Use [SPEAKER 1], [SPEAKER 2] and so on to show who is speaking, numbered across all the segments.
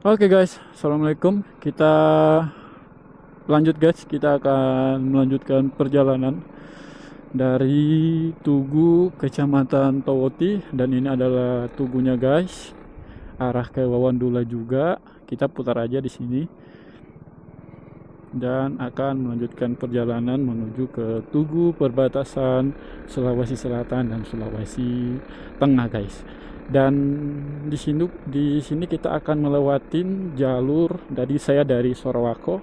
[SPEAKER 1] Oke guys, assalamualaikum. Kita lanjut guys. Kita akan melanjutkan perjalanan dari Tugu, Kecamatan Towoti, dan ini adalah Tugunya guys. Arah ke Wawandula juga. Kita putar aja di sini dan akan melanjutkan perjalanan menuju ke Tugu perbatasan Sulawesi Selatan dan Sulawesi Tengah guys. Dan di sini kita akan melewatin jalur dari Sorowako,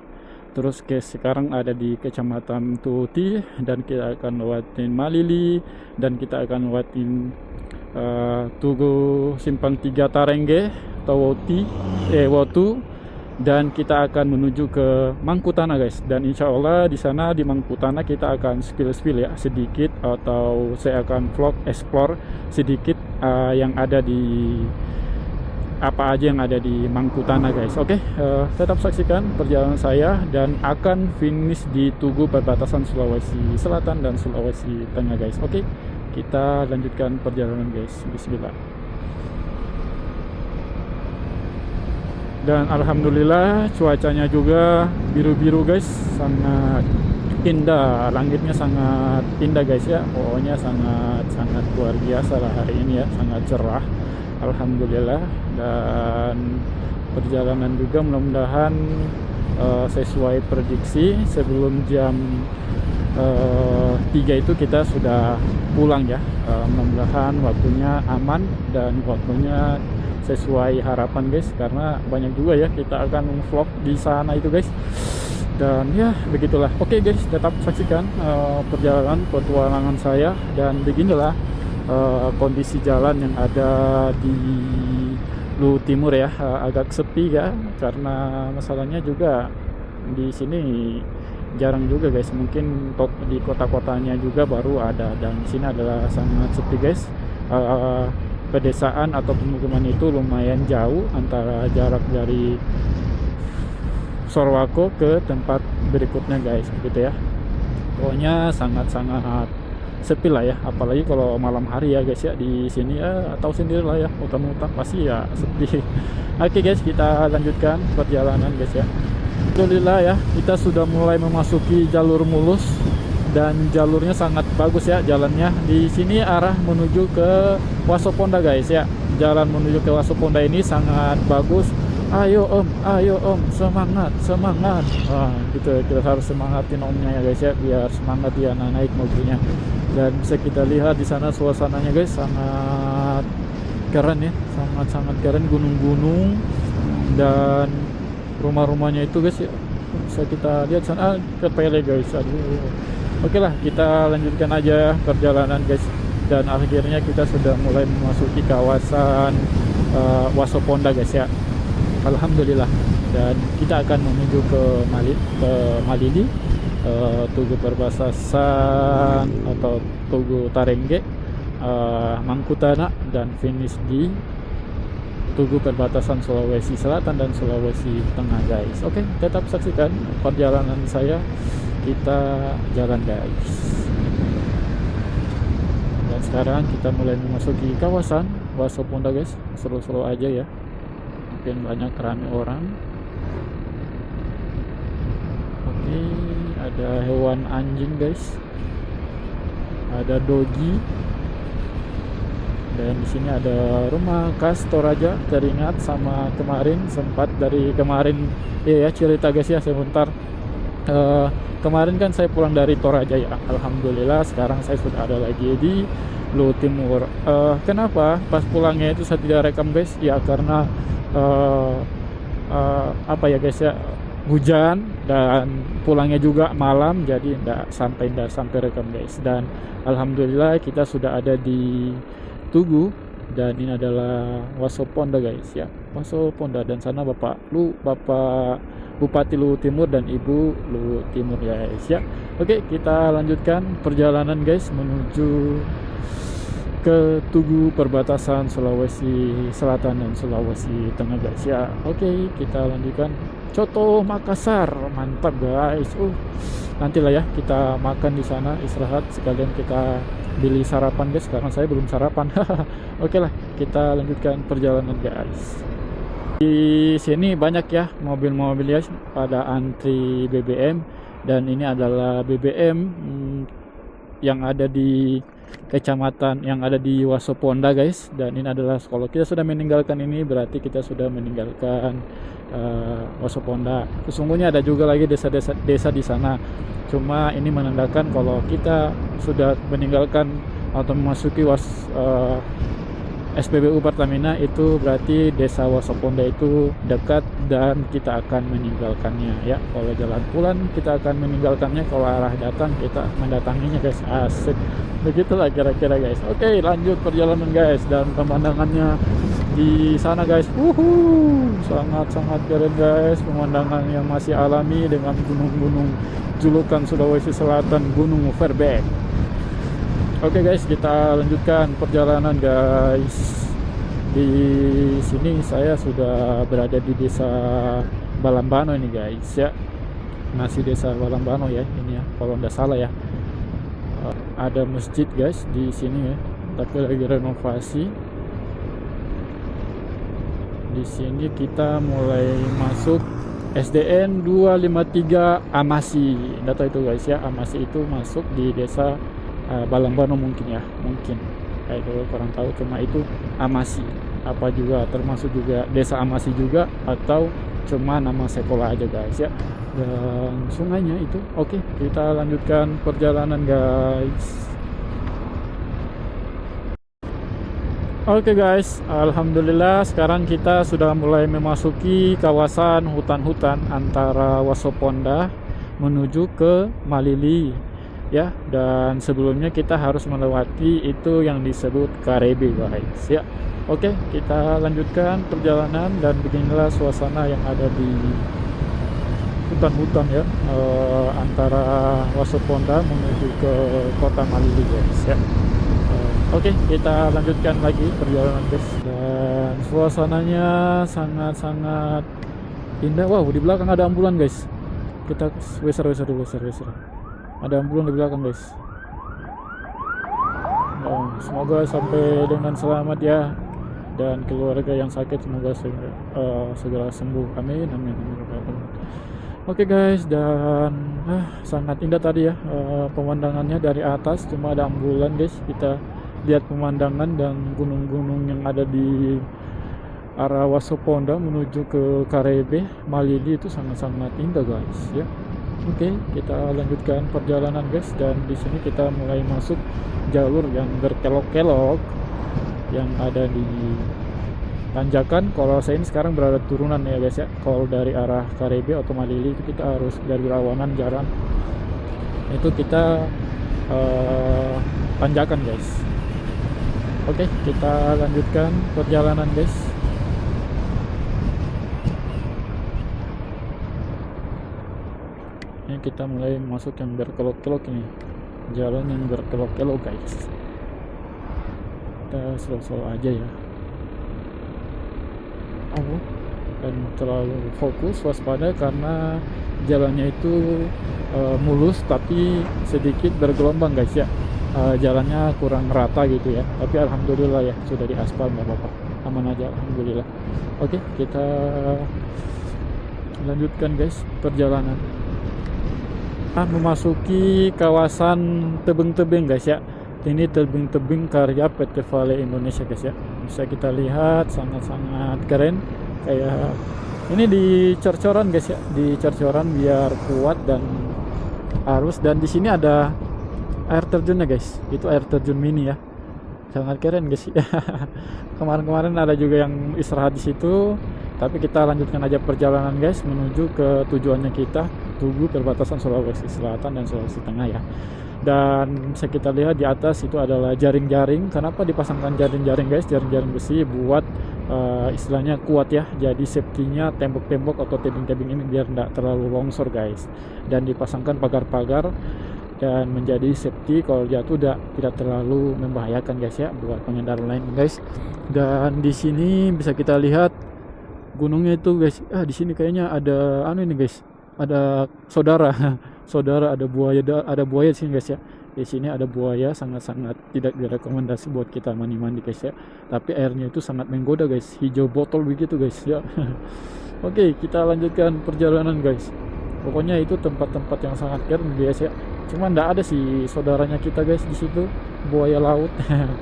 [SPEAKER 1] terus sekarang ada di Kecamatan Tuti, dan kita akan lewatin Malili, dan kita akan lewatin Tugu Simpang 3 Tarengge, Tawoti, Wotu, dan kita akan menuju ke Mangkutana guys. Dan insya Allah di sana di Mangkutana kita akan spill ya sedikit, atau saya akan vlog explore sedikit yang ada di apa aja yang ada di Mangkutana guys. Oke, tetap saksikan perjalanan saya dan akan finish di Tugu perbatasan Sulawesi Selatan dan Sulawesi Tengah guys. Oke, kita lanjutkan perjalanan guys. Bismillah. Dan alhamdulillah cuacanya juga biru-biru guys, sangat indah, langitnya sangat indah guys ya. Pokoknya sangat luar biasa lah hari ini ya, sangat cerah alhamdulillah. Dan perjalanan juga mudah-mudahan sesuai prediksi sebelum jam 3 itu kita sudah pulang ya. Mudah-mudahan waktunya aman dan waktunya sesuai harapan guys, karena banyak juga ya kita akan vlog di sana itu guys. Dan ya begitulah. Oke guys, tetap saksikan perjalanan petualangan saya. Dan beginilah kondisi jalan yang ada di Lu Timur ya, agak sepi ya, karena masalahnya juga di sini jarang juga guys, mungkin di kota-kotanya juga baru ada, dan di sini adalah sangat sepi guys. Pedesaan atau pemukiman itu lumayan jauh antara jarak dari Sorowako ke tempat berikutnya guys, gitu ya. Pokoknya sangat-sangat sepi lah ya, apalagi kalau malam hari ya guys ya. Di sini ya tahu sendiri lah ya, hutan-hutan pasti ya sepi. Oke guys, kita lanjutkan perjalanan guys ya. Alhamdulillah ya, kita sudah mulai memasuki jalur mulus dan jalurnya sangat bagus ya jalannya. Di sini arah menuju ke Wasoponda guys ya. Jalan menuju ke Wasoponda ini sangat bagus. Ayo om, semangat. Gitu kita harus semangatin omnya ya guys ya, biar semangat dia naik mobilnya. Dan bisa kita lihat di sana suasananya guys, sangat keren ya, sangat keren, gunung-gunung dan rumah-rumahnya itu guys ya. Bisa kita lihat sana kepele guys. Aduh. Oke lah, kita lanjutkan aja perjalanan guys. Dan akhirnya kita sudah mulai memasuki kawasan Wasoponda guys ya. Alhamdulillah. Dan kita akan menuju ke Malili, Tugu perbatasan atau Tugu Tarengge, Mangkutana, dan finish di Tugu perbatasan Sulawesi Selatan dan Sulawesi Tengah guys. Oke, tetap saksikan perjalanan saya. Kita jalan guys. Dan sekarang kita mulai memasuki kawasan Wasoponda guys. Seru-seru aja ya, mungkin banyak ramai orang. Oke, ada hewan anjing guys, ada dogi. Dan di sini ada rumah khas Toraja. Teringat sama dari kemarin ya cerita guys ya sebentar. Kemarin kan saya pulang dari Toraja ya, alhamdulillah sekarang saya sudah ada lagi di Lu Timur. Kenapa pas pulangnya itu saya tidak rekam guys ya, karena apa ya guys ya, hujan dan pulangnya juga malam, jadi tidak sampai rekam guys. Dan alhamdulillah kita sudah ada di Tugu, dan ini adalah Wasoponda guys ya, Wasoponda. Dan sana Bapak Bupati Lu Timur dan Ibu Lu Timur ya guys ya. Oke, kita lanjutkan perjalanan guys menuju ke Tugu perbatasan Sulawesi Selatan dan Sulawesi Tengah guys ya. Oke, kita lanjutkan. Coto Makassar, mantap guys. Nantilah ya kita makan di sana, istirahat sekalian kita beli sarapan guys, karena saya belum sarapan. Oke lah, kita lanjutkan perjalanan guys. Di sini banyak ya mobil-mobil ya pada antri BBM, dan ini adalah BBM yang ada di kecamatan yang ada di Wasoponda guys. Dan ini adalah kalau kita sudah meninggalkan ini berarti kita sudah meninggalkan Wasoponda. Sesungguhnya ada juga lagi desa di sana, cuma ini menandakan kalau kita sudah meninggalkan atau memasuki SPBU Pertamina, itu berarti desa Wasoponda itu dekat dan kita akan meninggalkannya ya. Kalau jalan pulang kita akan meninggalkannya, kalau arah datang kita mendatanginya guys. Asik, begitulah kira-kira guys. Oke, lanjut perjalanan guys, dan pemandangannya di sana guys, sangat-sangat keren guys. Pemandangan yang masih alami dengan gunung-gunung julukan Sulawesi Selatan, Gunung Verbeek. Oke guys, kita lanjutkan perjalanan guys. Di sini saya sudah berada di desa Balambano ini guys ya. Masih desa Balambano ya ini ya, kalau nggak salah ya. Ada masjid guys di sini ya, tapi lagi renovasi. Di sini kita mulai masuk SDN 253 Amasi. Nggak tahu itu guys ya, Amasi itu masuk di desa Balambano mungkin ya, mungkin kayak dulu kurang tahu, cuma itu Amasi apa juga termasuk juga desa Amasi juga, atau cuma nama sekolah aja guys ya, dan sungainya itu. Oke, kita lanjutkan perjalanan guys. Oke guys, alhamdulillah sekarang kita sudah mulai memasuki kawasan hutan-hutan antara Wasoponda menuju ke Malili ya. Dan sebelumnya kita harus melewati itu yang disebut Karebe guys ya. Oke, kita lanjutkan perjalanan, dan beginilah suasana yang ada di hutan-hutan ya, antara Wasoponda menuju ke kota Malili guys ya. Oke, kita lanjutkan lagi perjalanan guys, dan suasananya sangat-sangat indah. Wow, di belakang ada ambulan guys. Kita weser. Ada ambulan di belakang guys. Semoga sampai dengan selamat ya, dan keluarga yang sakit semoga segera sembuh. Amin. Oke guys, dan sangat indah tadi ya pemandangannya dari atas. Cuma ada ambulan guys, kita lihat pemandangan dan gunung-gunung yang ada di arah Wasoponda menuju ke Karebe Malili itu sangat-sangat indah guys ya. Oke, kita lanjutkan perjalanan guys, dan di sini kita mulai masuk jalur yang berkelok-kelok yang ada di tanjakan. Kalau saya ini sekarang berada turunan ya guys ya. Kalau dari arah Karebe atau Malili itu kita harus dari Rawanan jalan itu kita tanjakan guys. Oke, kita lanjutkan perjalanan guys. Ini kita mulai masuk yang berkelok-kelok ini, jalan yang berkelok-kelok guys. Kita slow-slow aja ya, dan terlalu fokus waspada karena jalannya itu mulus tapi sedikit bergelombang guys ya. Jalannya kurang rata gitu ya, tapi alhamdulillah ya sudah diaspal, nggak apa-apa, aman aja alhamdulillah. Oke, kita lanjutkan guys perjalanan. Memasuki kawasan tebing-tebing guys ya. Ini tebing-tebing karya PT Vale Indonesia guys ya. Bisa kita lihat sangat-sangat keren. Kayak ini di cor-coran guys ya, di cor-coran biar kuat dan arus. Dan di sini ada air terjunnya guys. Itu air terjun mini ya. Sangat keren guys. Kemarin-kemarin ada juga yang istirahat di situ. Tapi kita lanjutkan aja perjalanan guys menuju ke tujuannya kita, Tugu, perbatasan Sulawesi Selatan dan Sulawesi Tengah ya. Dan bisa kita lihat di atas itu adalah jaring-jaring. Kenapa dipasangkan jaring-jaring guys? Jaring-jaring besi buat istilahnya kuat ya. Jadi safety-nya tembok-tembok atau tebing-tebing ini biar tidak terlalu longsor guys. Dan dipasangkan pagar-pagar dan menjadi safety kalau jatuh tidak terlalu membahayakan guys ya buat pengendara lain guys. Dan di sini bisa kita lihat gunungnya itu guys. Di sini kayaknya ada ini guys. Ada saudara ada buaya di sini guys ya. Di sini ada buaya, sangat-sangat tidak direkomendasi buat kita mandi-mandi guys ya. Tapi airnya itu sangat menggoda guys, hijau botol begitu guys ya. Oke, kita lanjutkan perjalanan guys. Pokoknya itu tempat-tempat yang sangat keren guys ya. Cuman nggak ada sih saudaranya kita guys di situ, buaya laut,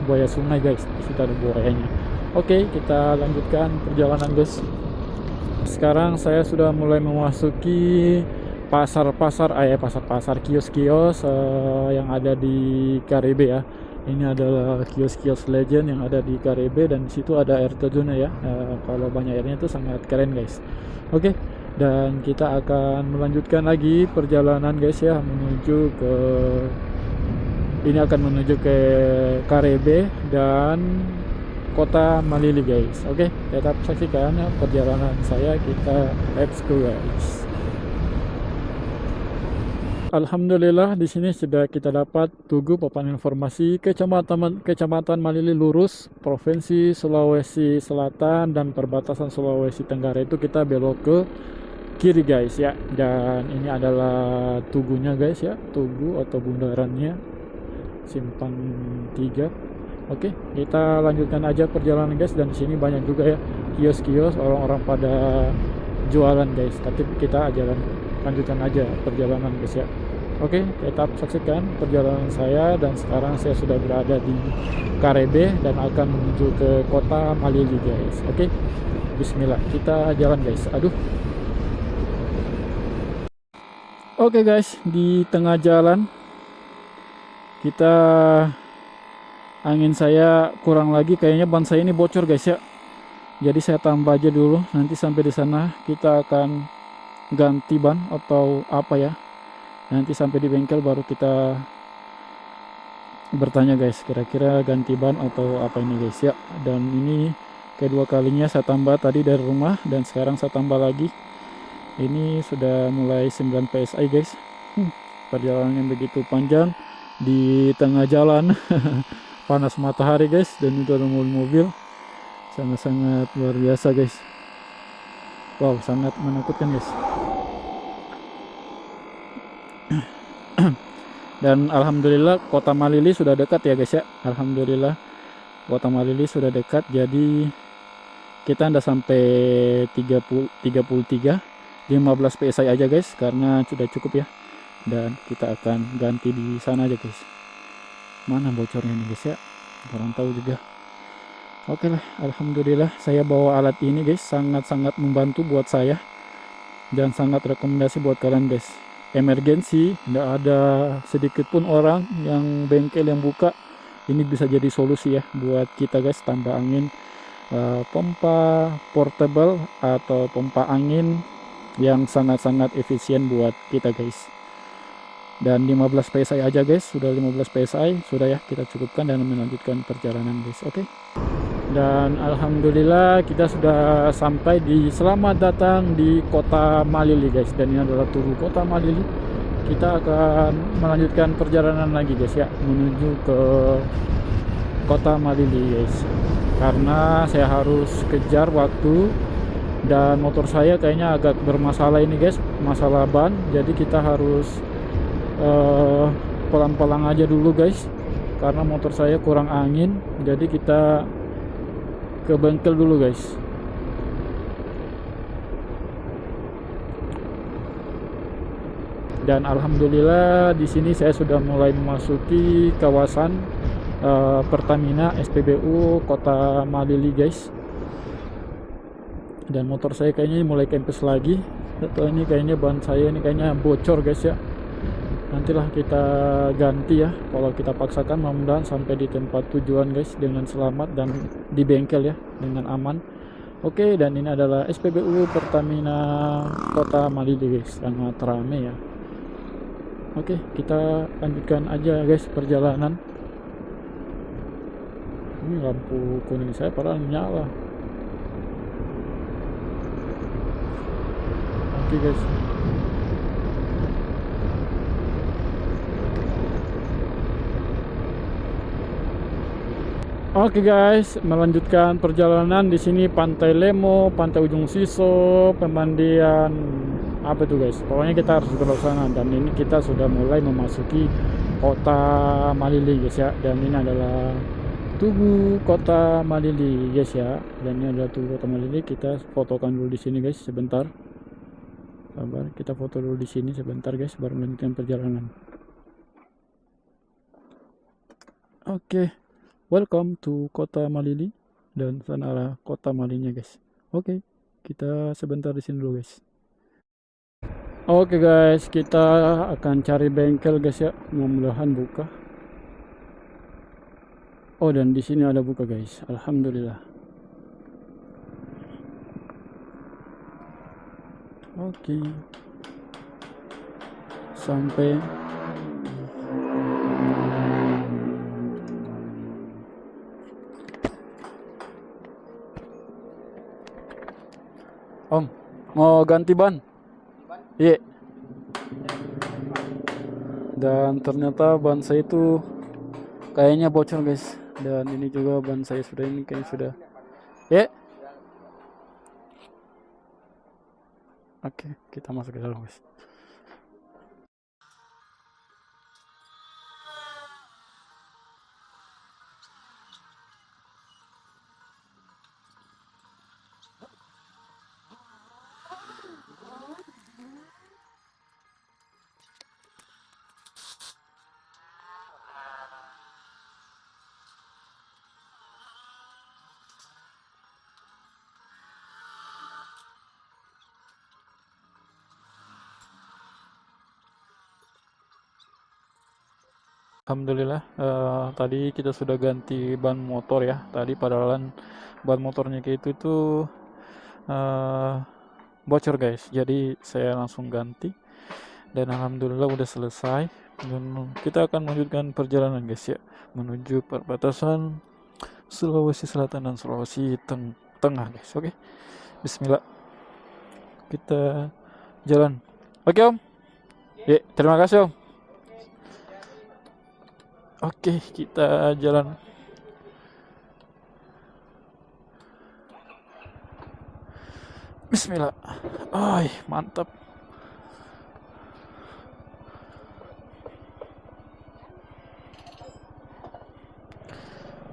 [SPEAKER 1] buaya sungai guys. Di situ ada buayanya. Oke, kita lanjutkan perjalanan guys. Sekarang saya sudah mulai memasuki pasar-pasar, kios-kios yang ada di Karibe ya. Ini adalah kios-kios legend yang ada di Karibe, dan di situ ada air terjunnya ya. Kalau banyak airnya itu sangat keren guys. Oke, dan kita akan melanjutkan lagi perjalanan guys ya, menuju ke Karibe dan kota Malili guys. Oke, tetap saksikan perjalanan saya. Kita let's go guys. Alhamdulillah, di sini sudah kita dapat Tugu papan informasi Kecamatan Malili Lurus, Provinsi Sulawesi Selatan dan perbatasan Sulawesi Tenggara. Itu kita belok ke kiri guys ya. Dan ini adalah tugunya guys ya, tugu atau bundarannya Simpang 3. Oke, kita lanjutkan aja perjalanan guys. Dan di sini banyak juga ya kios-kios, orang-orang pada jualan guys. Tapi kita lanjutkan aja perjalanan guys ya. Oke, tetap saksikan perjalanan saya. Dan sekarang saya sudah berada di Karibe dan akan menuju ke kota Malili guys. Oke, bismillah, kita jalan guys. Aduh. Oke guys, di tengah jalan kita, angin saya kurang lagi, kayaknya ban saya ini bocor guys ya. Jadi saya tambah aja dulu, nanti sampai di sana kita akan ganti ban atau apa ya. Nanti sampai di bengkel baru kita bertanya guys, kira-kira ganti ban atau apa ini guys ya. Dan ini kedua kalinya saya tambah tadi dari rumah, dan sekarang saya tambah lagi. Ini sudah mulai 9 PSI guys. Perjalanan yang begitu panjang di tengah jalan. Panas matahari guys, dan itu ada mobil-mobil, sangat-sangat luar biasa guys. Wow, sangat menakutkan guys. Dan alhamdulillah kota Malili sudah dekat ya guys ya. Alhamdulillah kota Malili sudah dekat. Jadi kita anda sampai 15 PSI aja guys, karena sudah cukup ya. Dan kita akan ganti di sana aja guys. Mana bocornya nih guys ya, kurang tahu juga. Oke lah, alhamdulillah saya bawa alat ini guys, sangat-sangat membantu buat saya dan sangat rekomendasi buat kalian guys. Emergensi, tidak ada sedikit pun orang yang bengkel yang buka, ini bisa jadi solusi ya buat kita guys. Tambah angin, pompa portable atau pompa angin yang sangat-sangat efisien buat kita guys. Dan 15 PSI aja guys, sudah 15 PSI sudah ya, kita cukupkan dan melanjutkan perjalanan guys. Oke. Dan alhamdulillah kita sudah sampai selamat datang di kota Malili guys. Dan ini adalah tugu kota Malili. Kita akan melanjutkan perjalanan lagi guys ya, menuju ke kota Malili guys. Karena saya harus kejar waktu, dan motor saya kayaknya agak bermasalah ini guys, masalah ban. Jadi kita harus pelan-pelan aja dulu guys, karena motor saya kurang angin. Jadi kita ke bengkel dulu guys. Dan alhamdulillah di sini saya sudah mulai memasuki kawasan Pertamina SPBU Kota Malili guys. Dan motor saya kayaknya mulai kempes lagi. Setelah ini kayaknya ban saya ini kayaknya bocor guys ya. Nantilah kita ganti ya. Kalau kita paksakan, mudah-mudahan sampai di tempat tujuan guys dengan selamat dan di bengkel ya dengan aman. Oke, dan ini adalah SPBU Pertamina Kota Malili guys, sangat rame ya. Oke, kita lanjutkan aja guys perjalanan. Ini lampu kuning saya padahal nyala. Oke guys. Oke guys, melanjutkan perjalanan di sini Pantai Lemo, Pantai Ujung Siso, pemandian apa itu guys. Pokoknya kita harus ke sana, dan ini kita sudah mulai memasuki Kota Malili guys ya, dan ini adalah Tugu Kota Malili guys ya, dan ini adalah Tugu Kota Malili. Kita fotokan dulu di sini guys sebentar. Sabar, kita foto dulu di sini sebentar guys, baru melanjutkan perjalanan. Oke, welcome to Kota Malili, dan sana arah Kota Malilinya guys. Oke, kita sebentar di sini dulu guys. Oke guys, kita akan cari bengkel guys ya, mudah-mudahan buka. Oh, dan di sini ada buka guys, alhamdulillah. Oke, sampai Om, mau ganti ban? Iya. Dan ternyata ban saya itu kayaknya bocor guys. Dan ini juga ban saya sudah, ini kayaknya sudah. Ya. Oke, kita masuk ke dalam guys. Alhamdulillah, tadi kita sudah ganti ban motor ya. Tadi padahal ban motornya kayak itu bocor guys. Jadi saya langsung ganti, dan alhamdulillah udah selesai. Dan kita akan melanjutkan perjalanan guys ya, menuju perbatasan Sulawesi Selatan dan Sulawesi Tengah guys. Oke, Bismillah, kita jalan. Oke Om. Ya, terima kasih Om. Oke, kita jalan. Bismillah. Ay, mantap.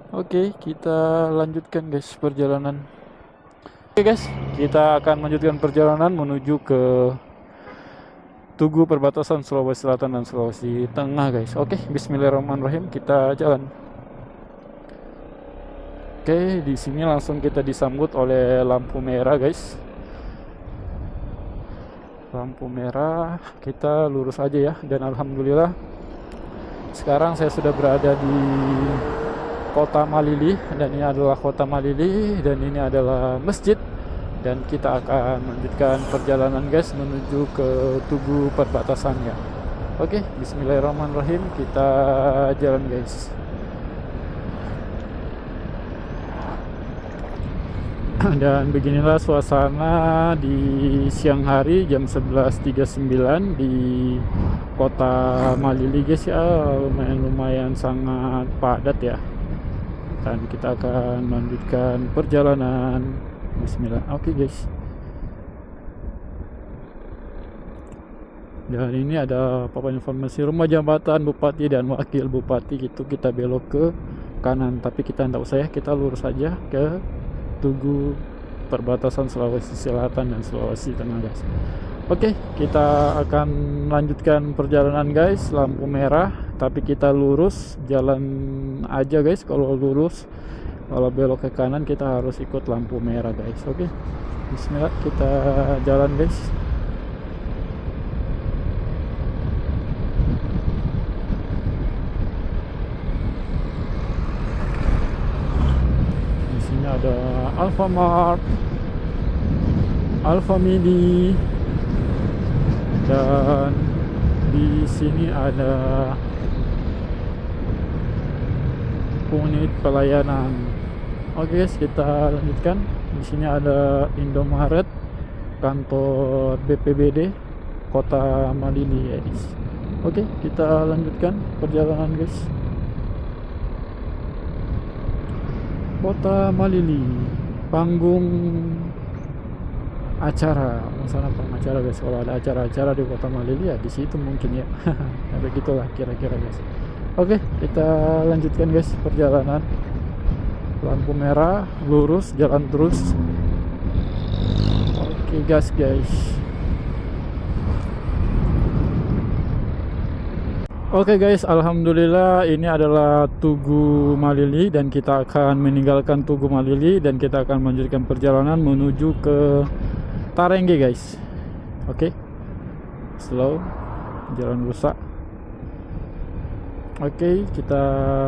[SPEAKER 1] Oke, kita lanjutkan guys perjalanan. Oke guys, kita akan melanjutkan perjalanan menuju ke Tugu perbatasan Sulawesi Selatan dan Sulawesi Tengah guys. Oke, bismillahirrahmanirrahim, kita jalan. Oke, di sini langsung kita disambut oleh lampu merah guys. Lampu merah, kita lurus aja ya. Dan alhamdulillah sekarang saya sudah berada di Kota Malili, dan ini adalah Kota Malili, dan ini adalah masjid. Dan kita akan melanjutkan perjalanan guys menuju ke Tugu perbatasannya. Oke, bismillahirrahmanirrahim, kita jalan guys. Dan beginilah suasana di siang hari jam 11.39 di Kota Malili guys ya. Lumayan sangat padat ya. Dan kita akan melanjutkan perjalanan. Bismillah. Oke guys. Dan ini ada papan informasi rumah jabatan bupati dan wakil bupati gitu. Kita belok ke kanan, tapi kita tidak usah ya, kita lurus saja ke Tugu perbatasan Sulawesi Selatan dan Sulawesi Tengah guys. Oke, kita akan lanjutkan perjalanan guys. Lampu merah, tapi kita lurus jalan aja guys. Kalau lurus, kalau belok ke kanan kita harus ikut lampu merah guys. Oke, bismillah, kita jalan guys. Di sini ada Alfamart, Alfamidi, dan di sini ada unit pelayanan. Oke guys, kita lanjutkan. Di sini ada Indomaret, kantor BPBD Kota Malili guys. Oke, kita lanjutkan perjalanan guys. Kota Malili, panggung acara. sana pengacara guys. Kalau ada acara-acara di Kota Malili ya di situ mungkin ya. Nah, begitulah kira-kira guys. Oke, kita lanjutkan guys perjalanan. Lampu merah, lurus, jalan terus. Oke guys. Oke guys, alhamdulillah ini adalah Tugu Malili dan kita akan meninggalkan Tugu Malili dan kita akan melanjutkan perjalanan menuju ke Tarengge guys. Oke, slow, jalan rusak. Oke, kita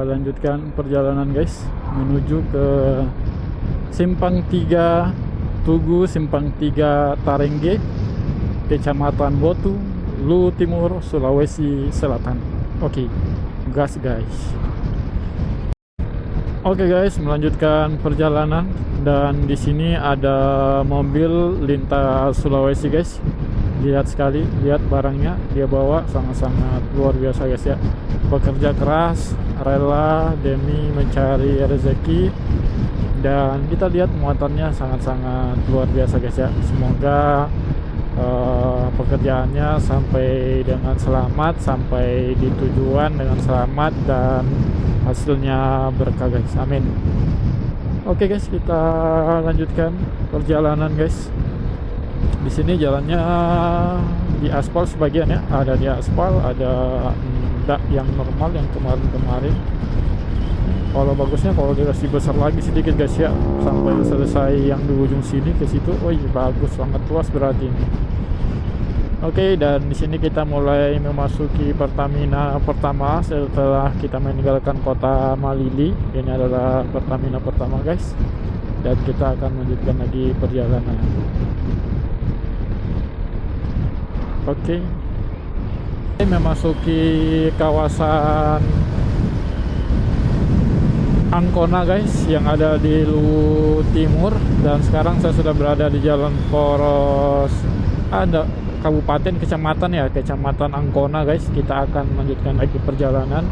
[SPEAKER 1] lanjutkan perjalanan guys menuju ke Simpang 3 Tugu, Simpang 3 Tarengge, Kecamatan Botu, Luwu Timur, Sulawesi Selatan. Oke, gas guys. Oke guys, melanjutkan perjalanan dan di sini ada mobil lintas Sulawesi guys. Lihat sekali, lihat barangnya dia bawa sangat-sangat luar biasa guys ya. Bekerja keras, rela demi mencari rezeki dan kita lihat muatannya sangat-sangat luar biasa guys ya. Semoga pekerjaannya sampai dengan selamat, sampai di tujuan dengan selamat dan hasilnya berkah guys, amin. Oke guys, kita lanjutkan perjalanan guys. Di sini jalannya di aspal sebagian ya, ada di aspal, ada yang normal yang kemarin. Kalau bagusnya kalau dikasih besar lagi sedikit guys ya, sampai selesai yang di ujung sini ke situ. Oh iya, bagus banget, luas berarti ini. Oke, dan di sini kita mulai memasuki Pertamina pertama setelah kita meninggalkan Kota Malili. Ini adalah Pertamina pertama guys, dan kita akan melanjutkan lagi perjalanan. Oke, memasuki kawasan Ancona guys yang ada di Luwu Timur, dan sekarang saya sudah berada di jalan poros ada kabupaten kecamatan ya, Kecamatan Ancona guys. Kita akan melanjutkan lagi perjalanan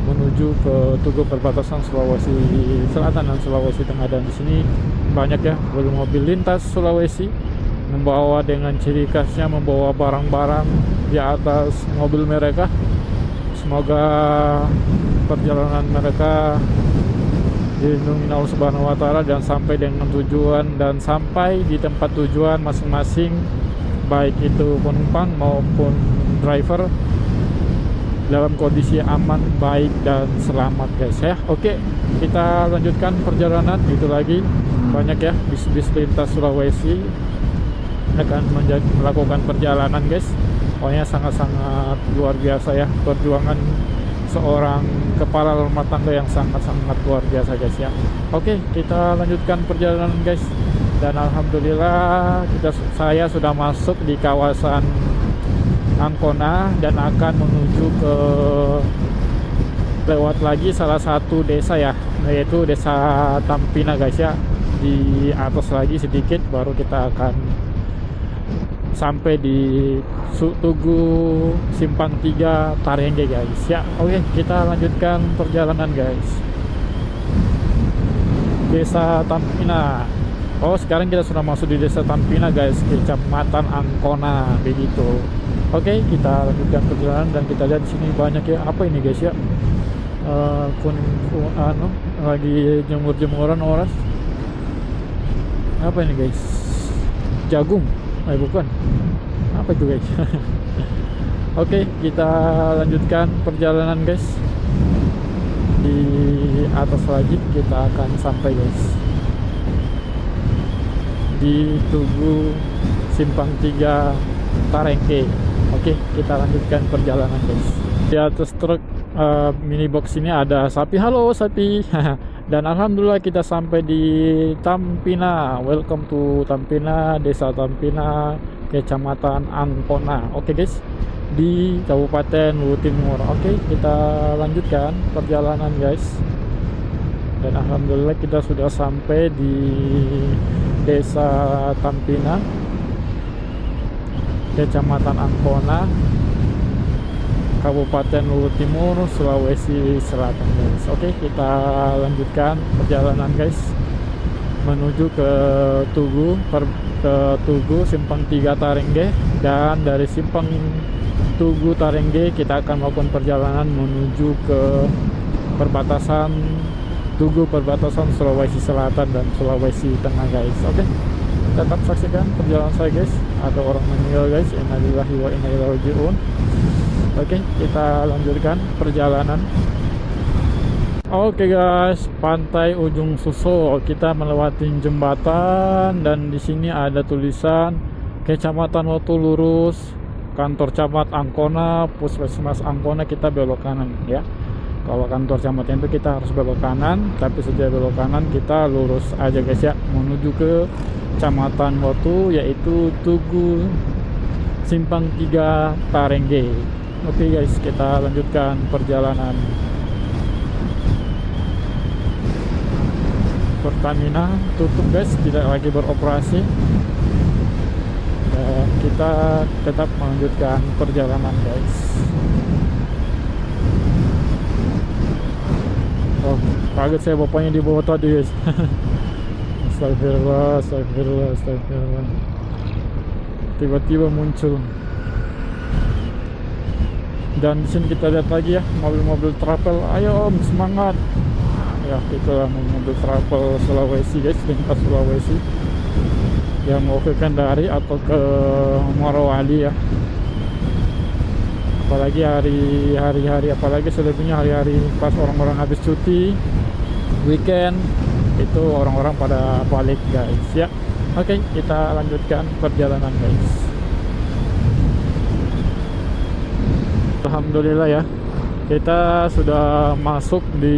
[SPEAKER 1] menuju ke Tugu perbatasan Sulawesi Selatan dan Sulawesi Tengah, dan di sini banyak ya mobil lintas Sulawesi membawa dengan ciri khasnya, membawa barang-barang di atas mobil mereka. Semoga perjalanan mereka dilindungi Allah Subhanahu wa Ta'ala dan sampai dengan tujuan dan sampai di tempat tujuan masing-masing, baik itu penumpang maupun driver, dalam kondisi aman, baik dan selamat guys ya. Oke, kita lanjutkan perjalanan. Itu lagi banyak ya bis-bis lintas Sulawesi akan melakukan perjalanan guys. Pokoknya sangat-sangat luar biasa ya perjuangan seorang kepala rumah tangga yang sangat-sangat luar biasa guys ya. Oke, kita lanjutkan perjalanan guys, dan alhamdulillah saya sudah masuk di kawasan Ancona dan akan menuju ke lewat lagi salah satu desa ya, yaitu Desa Tampina guys ya. Di atas lagi sedikit baru kita akan sampai di Tugu Simpang 3 Tarengge guys ya. Oke, kita lanjutkan perjalanan guys. Desa Tampina. Oh, sekarang kita sudah masuk di Desa Tampina guys, Kecamatan Ancona begitu. Oke, kita lanjutkan perjalanan dan kita lihat di sini banyak ya. Apa ini guys ya? Lagi jemur-jemuran orang. Apa ini guys? Jagung. Bukan. Apa itu guys? Oke, kita lanjutkan perjalanan guys. Di atas lagi kita akan sampai guys di Tugu Simpang 3 Tarengge. Oke, kita lanjutkan perjalanan guys. Di atas truk mini box ini ada sapi. Halo sapi. Dan alhamdulillah kita sampai di Tampina. Welcome to Tampina, Desa Tampina, Kecamatan Ancona. Oke guys, di Kabupaten Luwu Timur. Oke, kita lanjutkan perjalanan guys. Dan alhamdulillah kita sudah sampai di Desa Tampina, Kecamatan Ancona, Kabupaten Luwu Timur, Sulawesi Selatan guys. Oke, kita lanjutkan perjalanan guys. menuju ke ke Tugu Simpang 3 Tarengge, dan dari Simpang Tugu Tarengge kita akan melakukan perjalanan menuju ke perbatasan Tugu, perbatasan Sulawesi Selatan dan Sulawesi Tengah guys. Oke, tetap saksikan perjalanan saya guys. Ada orang meninggal guys, innalillahi wa inna ilaihi raji'un. Oke, kita lanjutkan perjalanan. Oke guys, pantai Ujung Suso, kita melewati jembatan dan di sini ada tulisan Kecamatan Watu lurus, kantor camat Angkona, Puskesmas Angkona, kita belok kanan ya. Kalau kantor camat itu kita harus belok kanan, tapi sejak belok kanan kita lurus aja guys ya, menuju ke Kecamatan Watu, yaitu Tugu Simpang 3 Tarengge. Oke guys, kita lanjutkan perjalanan. Pertamina tutup guys, tidak lagi beroperasi, dan kita tetap melanjutkan perjalanan guys. Oh, kaget saya bapaknya di bawah tadi guys. Astagfirullah, astagfirullah, astagfirullah. Tiba-tiba muncul. Dan di sini kita lihat lagi ya, mobil-mobil travel. Ayo om, semangat. Ya, itulah mobil travel Sulawesi guys, lintas Sulawesi yang mau ke Kendari atau ke Morowali ya. Apalagi hari-hari apalagi selebihnya hari-hari pas orang-orang habis cuti weekend, itu orang-orang pada balik guys ya. Oke, kita lanjutkan perjalanan guys. Alhamdulillah ya, kita sudah masuk di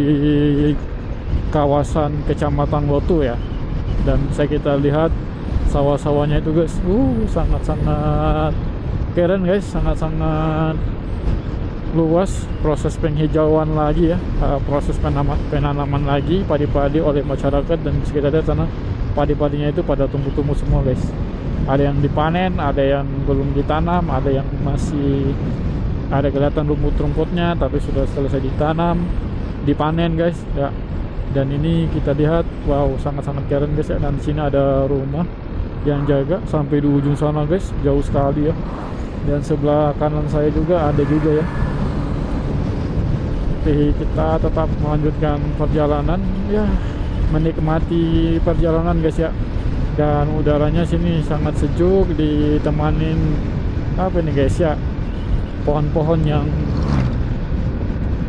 [SPEAKER 1] kawasan Kecamatan Watu ya, dan bisa kita lihat sawah-sawahnya itu guys, sangat-sangat keren guys, sangat-sangat luas. Proses penghijauan lagi ya, proses penanaman lagi padi-padi oleh masyarakat, dan bisa kita lihat sana padi-padinya itu pada tumbuh-tumbuh semua guys. Ada yang dipanen, ada yang belum ditanam, ada yang masih ada kelihatan rumput-rumputnya tapi sudah selesai ditanam, dipanen guys ya. Dan ini kita lihat, wow, sangat-sangat keren guys ya. Dan di sini ada rumah yang jaga sampai di ujung sana guys, jauh sekali ya. Dan sebelah kanan saya juga ada juga ya. Oke, kita tetap melanjutkan perjalanan ya, menikmati perjalanan guys ya. Dan udaranya sini sangat sejuk, ditemanin apa nih guys ya, pohon-pohon yang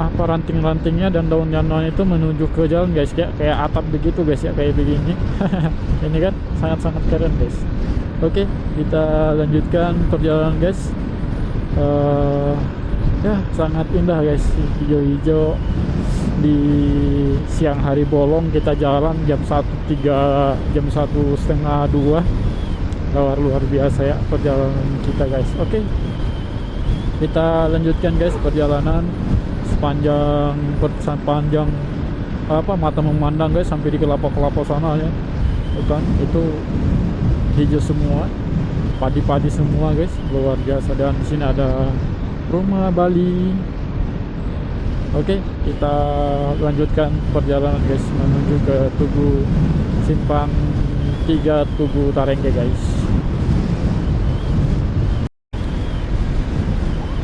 [SPEAKER 1] ranting-rantingnya dan daun-daun itu menuju ke jalan guys ya, kayak atap begitu guys ya, kayak begini. Ini kan sangat-sangat keren guys. Oke, kita lanjutkan perjalanan guys. Ya, sangat indah guys, hijau-hijau di siang hari bolong. Kita jalan jam 1:30, luar biasa ya perjalanan kita guys. Oke, kita lanjutkan guys perjalanan sepanjang mata memandang guys, sampai di kelapa-kelapa sana ya. Itu hijau semua, padi-padi semua guys, luar biasa. Dan di sini ada rumah Bali. Oke, kita lanjutkan perjalanan guys menuju ke Tugu Simpang 3 Tugu Tarengge guys.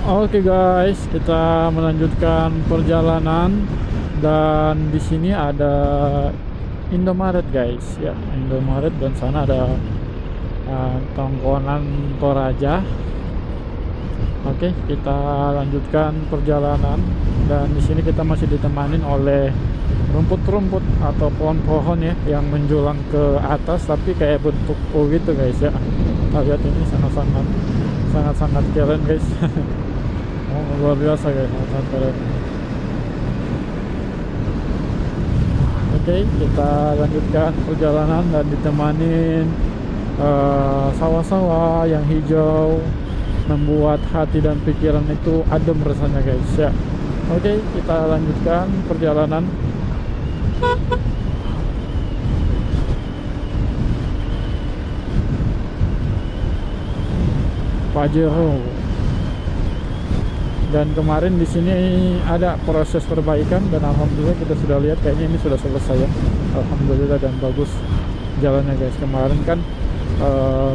[SPEAKER 1] Oke guys, kita melanjutkan perjalanan, dan di sini ada Indomaret guys ya, Indomaret, dan sana ada tongkonan Toraja. Oke, kita lanjutkan perjalanan, dan di sini kita masih ditemanin oleh rumput-rumput atau pohon-pohon ya yang menjulang ke atas, tapi kayak bentuk U gitu guys ya. Kita lihat ini sangat-sangat keren guys. Oh, luar biasa guys, sangat keren. Oke, kita lanjutkan perjalanan dan ditemanin sawah-sawah yang hijau, membuat hati dan pikiran itu adem rasanya guys ya. Oke, kita lanjutkan perjalanan. Pajero. Dan kemarin di sini ada proses perbaikan, dan alhamdulillah kita sudah lihat kayaknya ini sudah selesai ya. Alhamdulillah, dan bagus. jalannya guys. Kemarin kan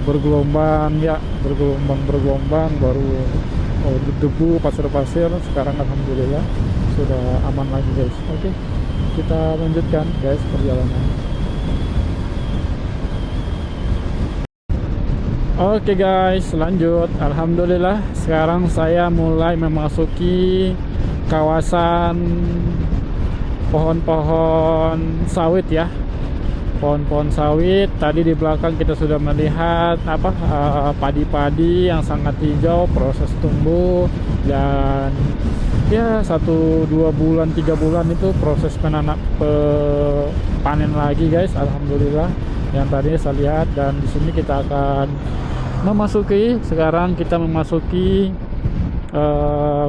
[SPEAKER 1] bergelombang ya, bergelombang baru debu, pasir-pasir. Sekarang alhamdulillah sudah aman lagi guys. Oke, kita lanjutkan guys perjalanan. Oke guys, lanjut. Alhamdulillah sekarang saya mulai memasuki kawasan pohon-pohon sawit ya. Pohon-pohon sawit. Tadi di belakang kita sudah melihat padi-padi yang sangat hijau, proses tumbuh, dan ya 1-2 bulan 3 bulan itu proses panen lagi guys. Alhamdulillah yang tadi saya lihat. Dan di sini kita akan sekarang kita memasuki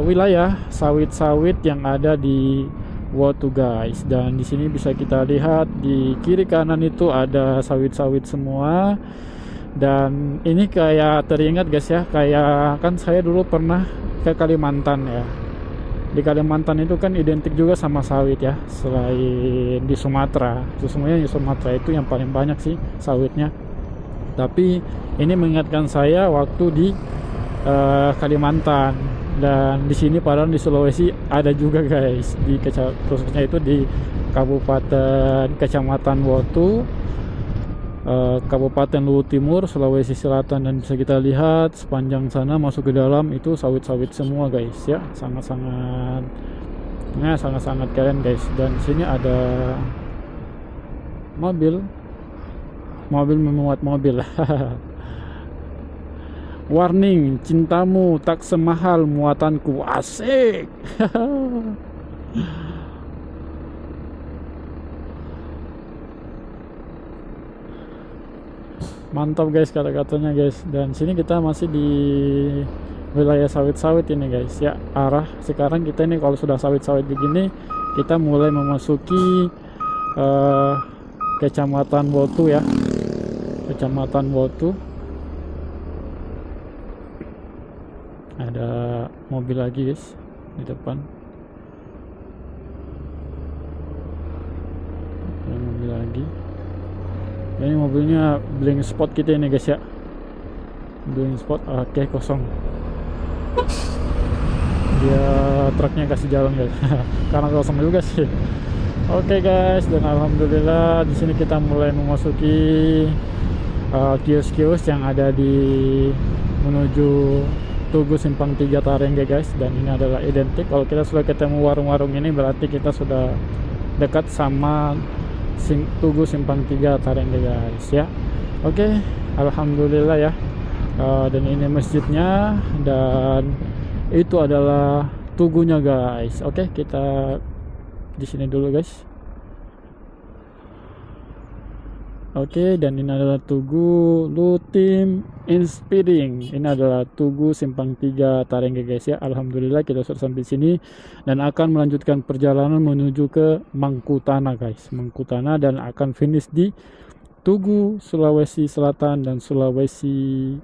[SPEAKER 1] wilayah sawit-sawit yang ada di Wotu guys. Dan di sini bisa kita lihat di kiri kanan itu ada sawit-sawit semua. Dan ini kayak teringat guys ya, kayak kan saya dulu pernah ke Kalimantan ya. Di Kalimantan itu kan identik juga sama sawit ya, selain di Sumatera. Sesungguhnya di Sumatera itu yang paling banyak sih sawitnya. Tapi ini mengingatkan saya waktu di Kalimantan. Dan di sini padahal di Sulawesi ada juga guys, di khususnya itu di Kabupaten Kecamatan Wotu, Kabupaten Luwu Timur, Sulawesi Selatan. Dan bisa kita lihat sepanjang sana masuk ke dalam itu sawit-sawit semua guys ya, sangat-sangat keren guys. Dan di sini ada mobil memuat mobil. Warning, cintamu tak semahal muatanku. Asik. Mantap guys kata-katanya guys. Dan sini kita masih di wilayah sawit-sawit ini guys ya. Arah sekarang kita ini kalau sudah sawit-sawit begini, kita mulai memasuki Kecamatan Wotu ya. Kecamatan Wotu. Ada mobil lagi guys di depan. Ada mobil lagi. Ini mobilnya blank spot kita ini guys ya. Blank spot. Oke, kosong. Dia truknya kasih jalan guys. Karena kosong juga sih. Oke guys, dan alhamdulillah di sini kita mulai memasuki kios-kios yang ada di menuju Tugu Simpang 3 Tarengge guys. Dan ini adalah identik, kalau kita sudah ketemu warung-warung ini berarti kita sudah dekat sama Tugu Simpang 3 Tarengge guys ya. Oke, alhamdulillah ya. Dan ini masjidnya, dan itu adalah tugunya guys. Oke, kita di sini dulu guys. Oke, dan ini adalah Tugu Lutim Inspiring. Ini adalah Tugu Simpang 3 Tarengge guys ya. Alhamdulillah kita sudah sampai sini dan akan melanjutkan perjalanan menuju ke Mangkutana guys. Mangkutana, dan akan finish di Tugu Sulawesi Selatan dan Sulawesi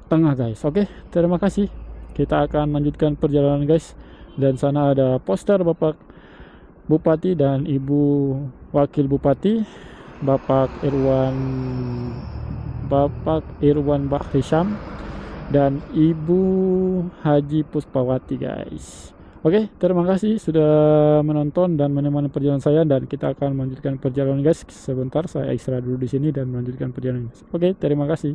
[SPEAKER 1] Tengah guys. Oke, terima kasih. Kita akan lanjutkan perjalanan guys. Dan sana ada poster Bapak Bupati dan Ibu Wakil Bupati, Bapak Irwan Bakhisham dan Ibu Haji Puspawati guys. Oke, terima kasih sudah menonton dan menemani perjalanan saya, dan kita akan melanjutkan perjalanan guys. Sebentar saya istirahat dulu di sini dan melanjutkan perjalanan guys. Oke, terima kasih.